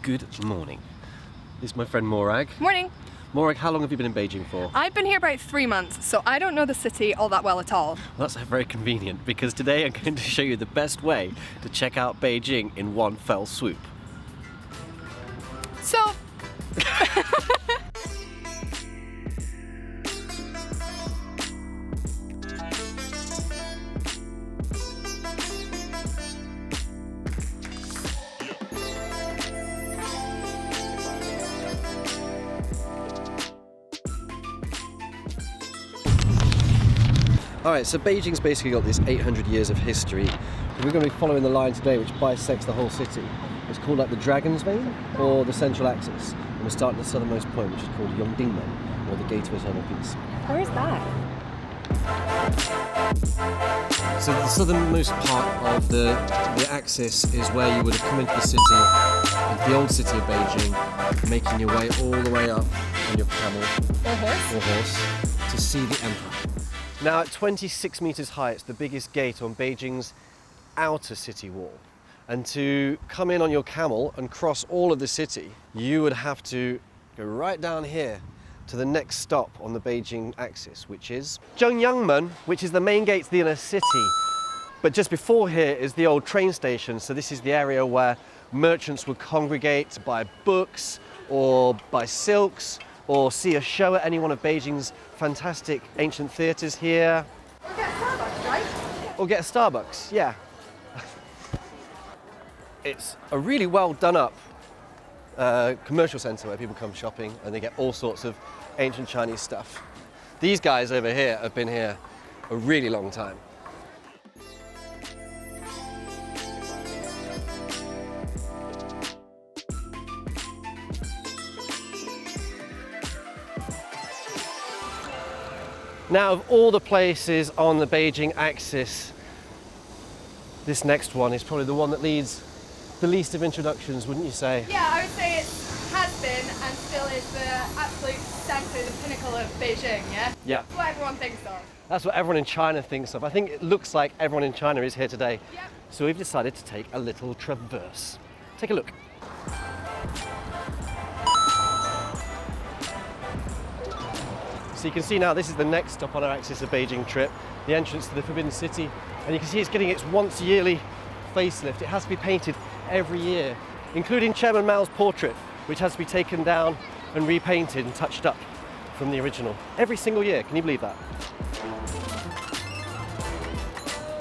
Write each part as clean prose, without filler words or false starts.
Good morning. This is my friend Morag. Morning. Morag, how long have you been in Beijing for? I've been here about 3 months, so I don't know the city all that well at all. Well, that's very convenient because today I'm going to show you the best way to check out Beijing in one fell swoop. So... Alright, so Beijing's basically got this 800 years of history. We're going to be following the line today which bisects the whole city. It's called like the Dragon's Vein or the Central Axis. And we're starting at the southernmost point, which is called Yongdingmen, or the Gate of Eternal Peace. Where's that? So the southernmost part of the axis is where you would have come into the city, the old city of Beijing, making your way all the way up on your camel or horse to see the emperor. Now at 26 meters high, it's the biggest gate on Beijing's outer city wall. And to come in on your camel and cross all of the city, you would have to go right down here to the next stop on the Beijing axis, which is Zhengyangmen, which is the main gate to the inner city. But just before here is the old train station, so this is the area where merchants would congregate to buy books or buy silks or see a show at any one of Beijing's fantastic ancient theatres here. Or get a Starbucks, right? Or get a Starbucks, yeah. It's a really well done up commercial centre where people come shopping and they get all sorts of ancient Chinese stuff. These guys over here have been here a really long time. Now, of all the places on the Beijing axis, this next one is probably the one that needs the least of introductions, wouldn't you say? Yeah, I would say it has been and still is the absolute centre, the pinnacle of Beijing, yeah? Yeah. That's what everyone thinks of. That's what everyone in China thinks of. I think it looks like everyone in China is here today. Yep. So we've decided to take a little traverse. Take a look. So you can see now this is the next stop on our Axis of Beijing trip, the entrance to the Forbidden City. And you can see it's getting its once yearly facelift. It has to be painted every year, including Chairman Mao's portrait, which has to be taken down and repainted and touched up from the original. Every single year, can you believe that?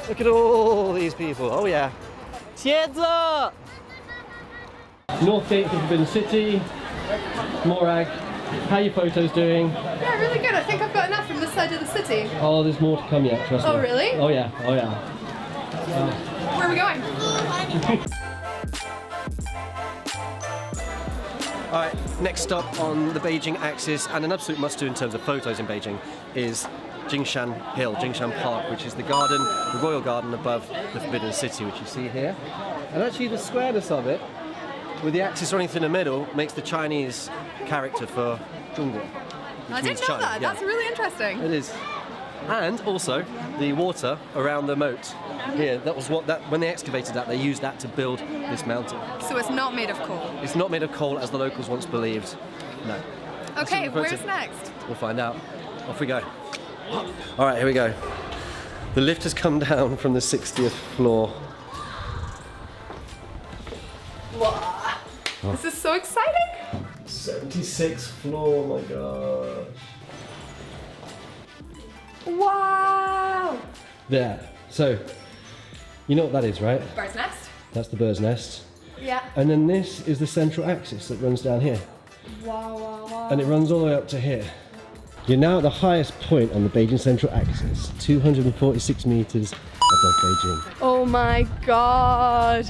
Look at all these people, oh yeah. 茄子! North Gate of the Forbidden City, Morag. How are your photos doing? Yeah, really good. I think I've got enough from this side of the city. Oh, there's more to come yet, trust me. Oh, really? Oh yeah, oh yeah. Where are we going? Alright, next stop on the Beijing axis, and an absolute must-do in terms of photos in Beijing, is Jingshan Hill, Jingshan Park, which is the garden, the royal garden above the Forbidden City, which you see here. And actually the squareness of it, with the axis running through the middle, makes the Chinese character for Zhongguo. I didn't know that. Yeah. That's really interesting. It is. And also the water around the moat here. That was when they excavated that, they used that to build this mountain. So it's not made of coal. It's not made of coal as the locals once believed. No. Okay, where's next? We'll find out. Off we go. All right, here we go. The lift has come down from the 60th floor. Wow. This is so exciting. 76th floor, my god. Wow. There. So, you know what that is, right? Bird's nest? That's the bird's nest. Yeah. And then this is the central axis that runs down here. Wow, wow, wow. And it runs all the way up to here. You're now at the highest point on the Beijing central axis, 246 meters above Beijing. Oh my god.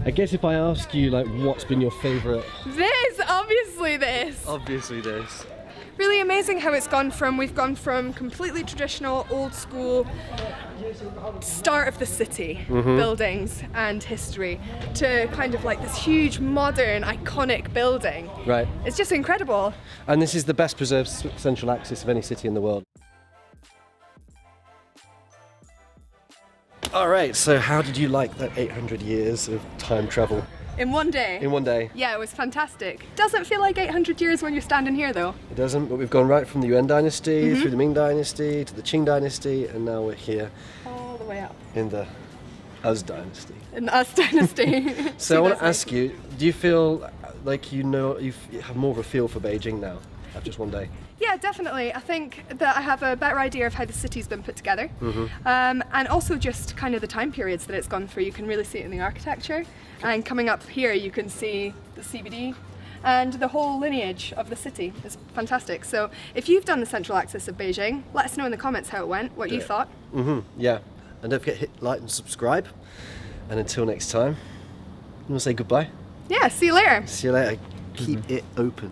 I guess if I ask you, like, what's been your favorite? This, obviously this. Obviously this. Really amazing how we've gone from completely traditional, old school, start of the city, buildings and history, to kind of like this huge, modern, iconic building. Right. It's just incredible. And this is the best preserved central axis of any city in the world. All right, so how did you like that 800 years of time travel? In one day. in one day. Yeah, it was fantastic. Doesn't feel like 800 years when you're standing here though. It doesn't, but we've gone right from the Yuan dynasty through the Ming dynasty to the Qing dynasty, and now we're here All the way up. in the Us dynasty. In the Us dynasty. So I want to ask you, do you feel like you have more of a feel for Beijing now after just one day? Yeah, definitely. I think that I have a better idea of how the city's been put together, and also just kind of the time periods that it's gone through. You can really see it in the architecture, and coming up here you can see the CBD and the whole lineage of the city is fantastic. So if you've done the central axis of Beijing, let us know in the comments how it went, what you thought. Yeah, and don't forget to hit like and subscribe, and until next time, you want to say goodbye? Yeah, see you later. See you later. Keep it open.